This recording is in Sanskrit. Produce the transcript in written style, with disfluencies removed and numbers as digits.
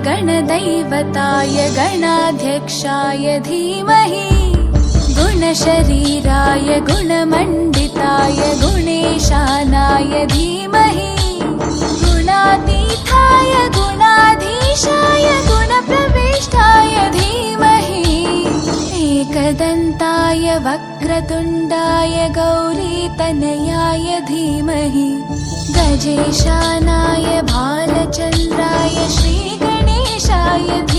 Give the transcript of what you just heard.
गणदैवताय गणाध्यक्षाय धीमहि गुणशरीराय गुणमण्डिताय गुणेशानाय धीमहि गुणातीताय गुणाधीशाय गुणप्रविष्टाय धीमहि एकदन्ताय वक्रतुण्डाय गौरीतनयाय धीमहि गजेशानाय भालचन्द्राय श्रीगणेशाय धीमहि